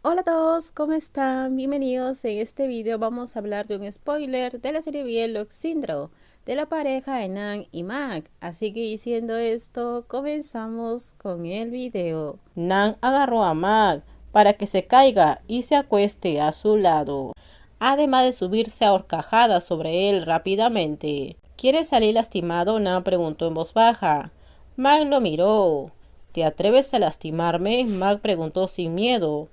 Hola a todos, ¿cómo están? Bienvenidos. En este video vamos a hablar de un spoiler de la serie Bielo Syndrome de la pareja de Nan y Mac. Así que diciendo esto, comenzamos con el video. Nan agarró a Mac para que se caiga y se acueste a su lado, además de subirse a horcajadas sobre él rápidamente. ¿Quieres salir lastimado? Nan preguntó en voz baja. Mac lo miró. ¿Te atreves a lastimarme? Mac preguntó sin miedo.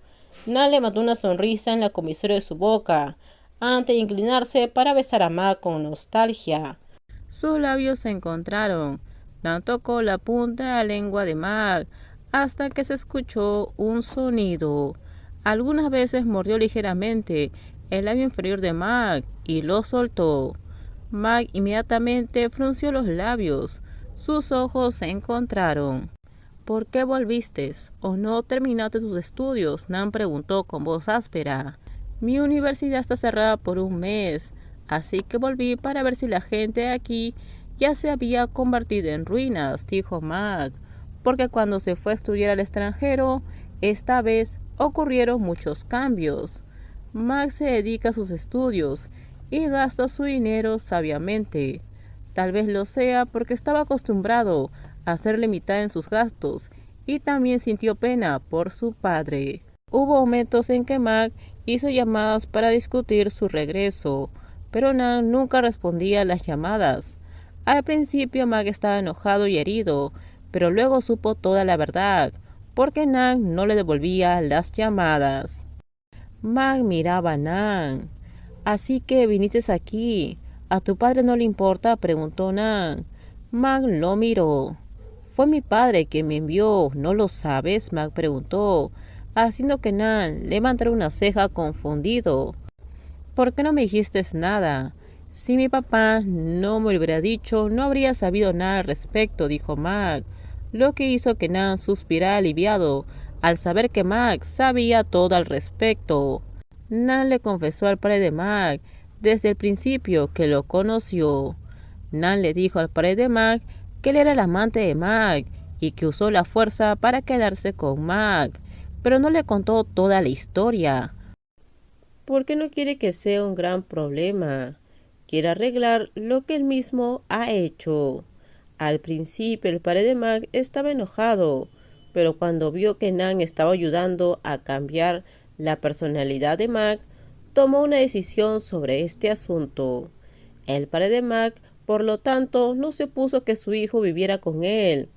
Nan le mandó una sonrisa en la comisura de su boca, antes de inclinarse para besar a Mac con nostalgia. Sus labios se encontraron. Nan tocó la punta de la lengua de Mac hasta que se escuchó un sonido. Algunas veces mordió ligeramente el labio inferior de Mac y lo soltó. Mac inmediatamente frunció los labios. Sus ojos se encontraron. ¿Por qué volviste? ¿O no terminaste tus estudios? Nan preguntó con voz áspera. Mi universidad está cerrada por un mes, así que volví para ver si la gente de aquí ya se había convertido en ruinas, dijo Mac, porque cuando se fue a estudiar al extranjero, esta vez ocurrieron muchos cambios. Mac se dedica a sus estudios y gasta su dinero sabiamente. Tal vez lo sea porque estaba acostumbrado a ser limitada en sus gastos y también sintió pena por su padre. Hubo momentos en que Mac hizo llamadas para discutir su regreso, pero Nan nunca respondía a las llamadas. Al principio Mac estaba enojado y herido, pero luego supo toda la verdad, porque Nan no le devolvía las llamadas. Mac miraba a Nan. Así que viniste aquí. ¿A tu padre no le importa? Preguntó Nan. Mac lo miró. Fue mi padre quien me envió, ¿no lo sabes? Mac preguntó, haciendo que Nan levantara una ceja confundido. ¿Por qué no me dijiste nada? Si mi papá no me lo hubiera dicho, no habría sabido nada al respecto, dijo Mac, lo que hizo que Nan suspirara aliviado al saber que Mac sabía todo al respecto. Nan le confesó al padre de Mac desde el principio que lo conoció. Nan le dijo al padre de Mac que él era el amante de Mac y que usó la fuerza para quedarse con Mac, pero no le contó toda la historia. Porque no quiere que sea un gran problema. Quiere arreglar lo que él mismo ha hecho. Al principio el padre de Mac estaba enojado, pero cuando vio que Nan estaba ayudando a cambiar la personalidad de Mac, tomó una decisión sobre este asunto. El padre de Mac, por lo tanto, no se opuso que su hijo viviera con él,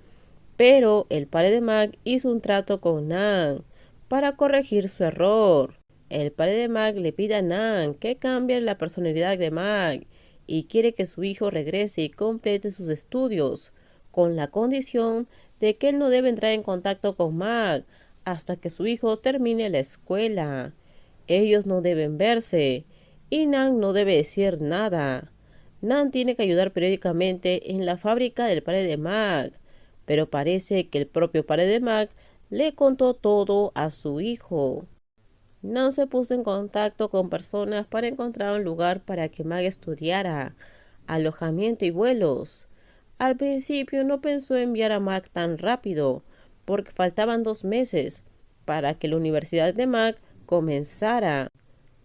pero el padre de Mac hizo un trato con Nan para corregir su error. El padre de Mac le pide a Nan que cambie la personalidad de Mac y quiere que su hijo regrese y complete sus estudios, con la condición de que él no debe entrar en contacto con Mac hasta que su hijo termine la escuela. Ellos no deben verse y Nan no debe decir nada. Nan tiene que ayudar periódicamente en la fábrica del padre de Mac, pero parece que el propio padre de Mac le contó todo a su hijo. Nan se puso en contacto con personas para encontrar un lugar para que Mac estudiara, alojamiento y vuelos. Al principio no pensó enviar a Mac tan rápido, porque faltaban 2 meses para que la universidad de Mac comenzara.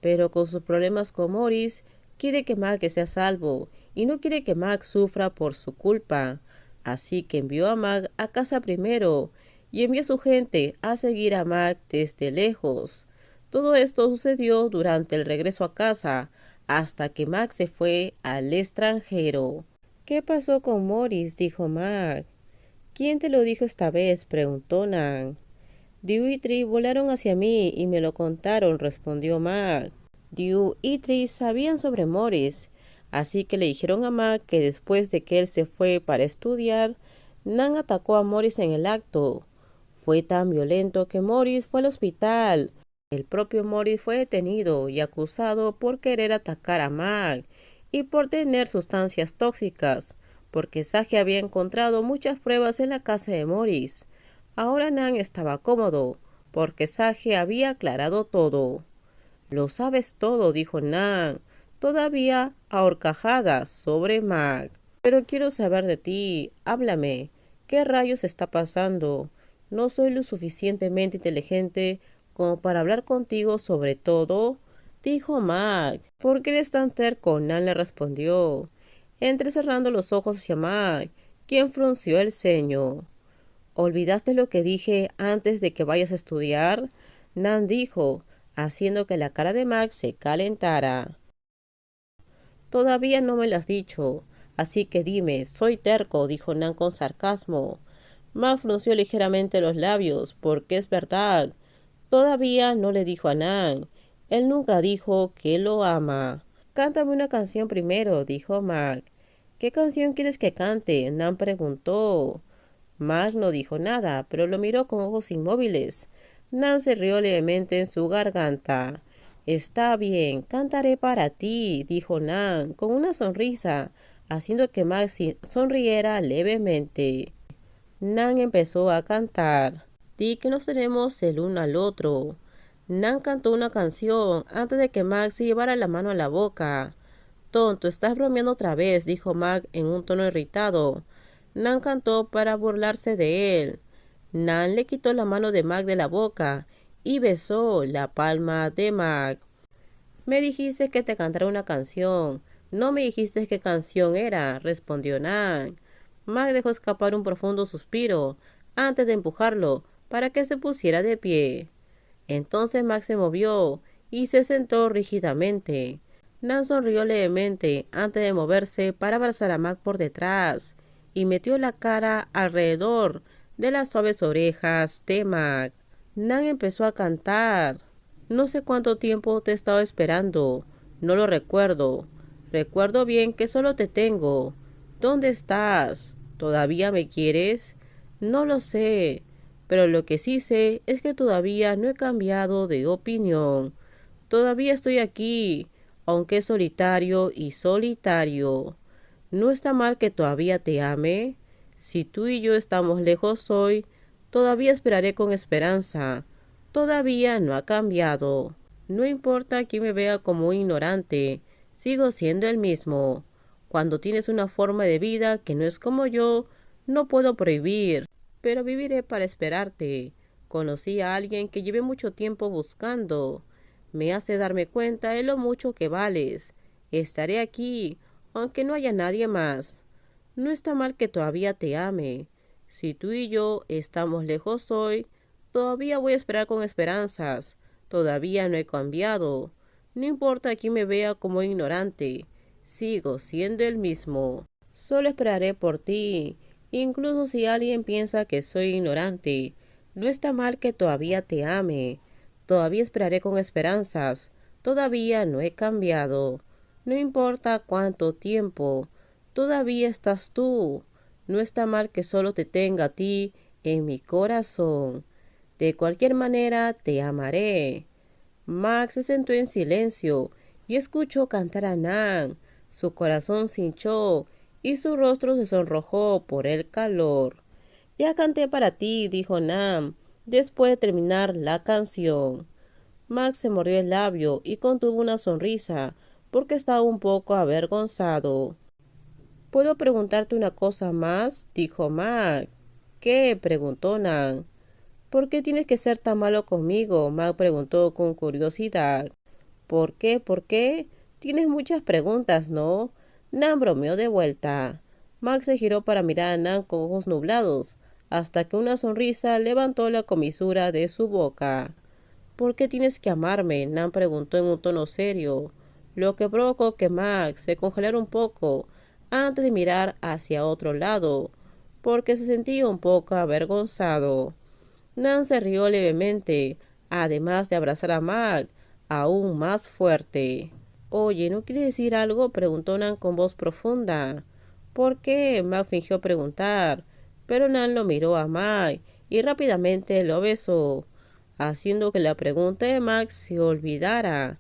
Pero con sus problemas con Morris, quiere que Mac esté a salvo y no quiere que Mac sufra por su culpa. Así que envió a Mac a casa primero y envió a su gente a seguir a Mac desde lejos. Todo esto sucedió durante el regreso a casa, hasta que Mac se fue al extranjero. ¿Qué pasó con Morris? Dijo Mac. ¿Quién te lo dijo esta vez? Preguntó Nan. Dew y Tree volaron hacia mí y me lo contaron, respondió Mac. Dew y Tree sabían sobre Morris, así que le dijeron a Mac que después de que él se fue para estudiar, Nan atacó a Morris en el acto. Fue tan violento que Morris fue al hospital. El propio Morris fue detenido y acusado por querer atacar a Mac y por tener sustancias tóxicas, porque Sage había encontrado muchas pruebas en la casa de Morris. Ahora Nan estaba cómodo, porque Sage había aclarado todo. Lo sabes todo, dijo Nan, todavía a horcajadas sobre Mac. Pero quiero saber de ti, háblame. ¿Qué rayos está pasando? No soy lo suficientemente inteligente como para hablar contigo sobre todo, dijo Mac. ¿Por qué eres tan terco? Nan le respondió, entrecerrando los ojos hacia Mac, quien frunció el ceño. ¿Olvidaste lo que dije antes de que vayas a estudiar? Nan dijo, haciendo que la cara de Mac se calentara. Todavía no me lo has dicho, así que dime, soy terco, dijo Nan con sarcasmo. Mac frunció ligeramente los labios, porque es verdad. Todavía no le dijo a Nan. Él nunca dijo que lo ama. Cántame una canción primero, dijo Mac. ¿Qué canción quieres que cante? Nan preguntó. Mac no dijo nada, pero lo miró con ojos inmóviles. Nan se rió levemente en su garganta. Está bien, cantaré para ti, dijo Nan, con una sonrisa, haciendo que Mac sonriera levemente. Nan empezó a cantar. Di que nos tenemos el uno al otro. Nan cantó una canción antes de que Mac se llevara la mano a la boca. Tonto, estás bromeando otra vez, dijo Mac en un tono irritado. Nan cantó para burlarse de él. Nan le quitó la mano de Mac de la boca y besó la palma de Mac. Me dijiste que te cantara una canción. No me dijiste qué canción era, respondió Nan. Mac dejó escapar un profundo suspiro antes de empujarlo para que se pusiera de pie. Entonces Mac se movió y se sentó rígidamente. Nan sonrió levemente antes de moverse para abrazar a Mac por detrás y metió la cara alrededor de las suaves orejas de Mac. Nan empezó a cantar. No sé cuánto tiempo te he estado esperando. No lo recuerdo. Recuerdo bien que solo te tengo. ¿Dónde estás? ¿Todavía me quieres? No lo sé. Pero lo que sí sé es que todavía no he cambiado de opinión. Todavía estoy aquí, aunque es solitario y solitario. ¿No está mal que todavía te ame? Si tú y yo estamos lejos hoy, todavía esperaré con esperanza. Todavía no ha cambiado. No importa quién me vea como un ignorante, sigo siendo el mismo. Cuando tienes una forma de vida que no es como yo, no puedo prohibir, pero viviré para esperarte. Conocí a alguien que llevé mucho tiempo buscando. Me hace darme cuenta de lo mucho que vales. Estaré aquí, aunque no haya nadie más. No está mal que todavía te ame. Si tú y yo estamos lejos hoy, todavía voy a esperar con esperanzas. Todavía no he cambiado. No importa quién me vea como ignorante. Sigo siendo el mismo. Solo esperaré por ti. Incluso si alguien piensa que soy ignorante, no está mal que todavía te ame. Todavía esperaré con esperanzas. Todavía no he cambiado. No importa cuánto tiempo. Todavía estás tú. No está mal que solo te tenga a ti en mi corazón. De cualquier manera te amaré. Max se sentó en silencio y escuchó cantar a Nan. Su corazón se hinchó y su rostro se sonrojó por el calor. Ya canté para ti, dijo Nan, después de terminar la canción. Max se mordió el labio y contuvo una sonrisa, porque estaba un poco avergonzado. ¿Puedo preguntarte una cosa más? Dijo Mac. ¿Qué? Preguntó Nan. ¿Por qué tienes que ser tan malo conmigo? Mac preguntó con curiosidad. ¿Por qué? ¿Por qué? Tienes muchas preguntas, ¿no? Nan bromeó de vuelta. Mac se giró para mirar a Nan con ojos nublados, hasta que una sonrisa levantó la comisura de su boca. ¿Por qué tienes que amarme? Nan preguntó en un tono serio, lo que provocó que Mac se congelara un poco antes de mirar hacia otro lado, porque se sentía un poco avergonzado. Nan se rió levemente, además de abrazar a Mac aún más fuerte. Oye, ¿no quieres decir algo? Preguntó Nan con voz profunda. ¿Por qué? Mac fingió preguntar, pero Nan lo miró a Mac y rápidamente lo besó, haciendo que la pregunta de Mac se olvidara.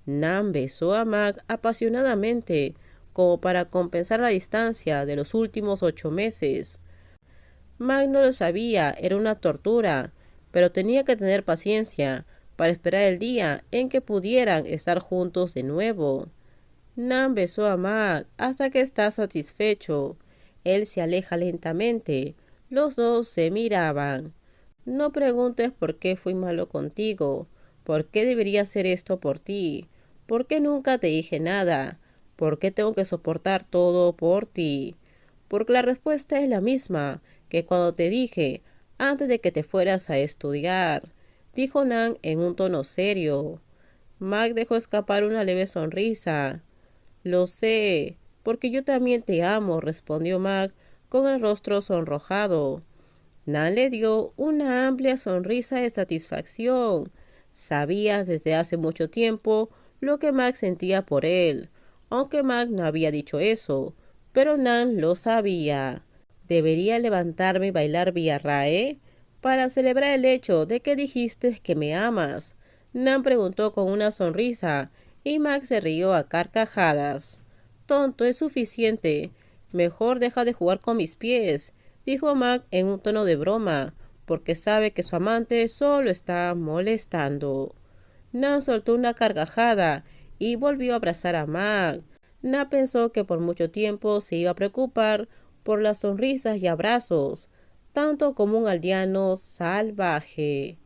Nan besó a Mac apasionadamente, como para compensar la distancia de los últimos 8 meses. Mac no lo sabía, era una tortura, pero tenía que tener paciencia para esperar el día en que pudieran estar juntos de nuevo. Nan besó a Mac hasta que está satisfecho. Él se aleja lentamente. Los dos se miraban. No preguntes por qué fui malo contigo, por qué debería hacer esto por ti, por qué nunca te dije nada, por qué tengo que soportar todo por ti. Porque la respuesta es la misma que cuando te dije antes de que te fueras a estudiar, dijo Nan en un tono serio. Mac dejó escapar una leve sonrisa. Lo sé, porque yo también te amo, respondió Mac con el rostro sonrojado. Nan le dio una amplia sonrisa de satisfacción. Sabía desde hace mucho tiempo lo que Mac sentía por él, aunque Mac no había dicho eso, pero Nan lo sabía. ¿Debería levantarme y bailar Villarrae para celebrar el hecho de que dijiste que me amas? Nan preguntó con una sonrisa, y Mac se rió a carcajadas. Tonto, es suficiente. Mejor deja de jugar con mis pies, dijo Mac en un tono de broma, porque sabe que su amante solo está molestando. Nan soltó una carcajada y volvió a abrazar a Mac. Nan pensó que por mucho tiempo se iba a preocupar por las sonrisas y abrazos, tanto como un aldeano salvaje.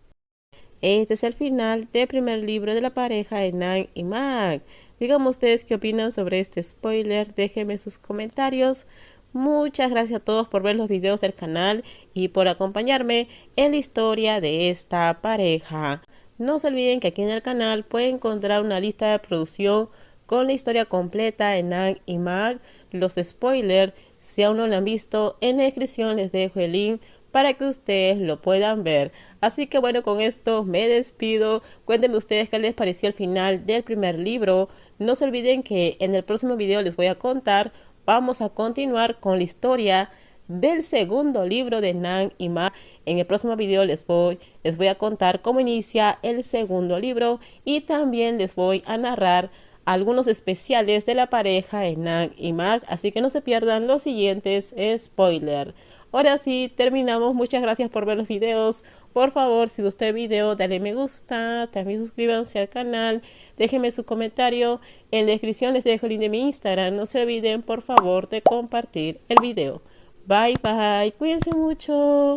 Este es el final del primer libro de la pareja de Nan y Mac. Díganme ustedes qué opinan sobre este spoiler, déjenme sus comentarios. Muchas gracias a todos por ver los videos del canal y por acompañarme en la historia de esta pareja. No se olviden que aquí en el canal pueden encontrar una lista de producción con la historia completa de Nan y Mac, los spoilers, si aún no lo han visto, en la descripción les dejo el link para que ustedes lo puedan ver. Así que bueno, con esto me despido. Cuéntenme ustedes qué les pareció el final del primer libro. No se olviden que en el próximo video les voy a contar, vamos a continuar con la historia del segundo libro de Nan y Mac. En el próximo video les voy a contar cómo inicia el segundo libro y también les voy a narrar algunos especiales de la pareja de Nan y Mac, así que no se pierdan los siguientes spoilers. Ahora sí, terminamos. Muchas gracias por ver los videos. Por favor, si gustó el video, dale me gusta, también suscríbanse al canal, déjenme su comentario. En la descripción les dejo el link de mi Instagram. No se olviden, por favor, de compartir el video. Bye, bye. Cuídense mucho.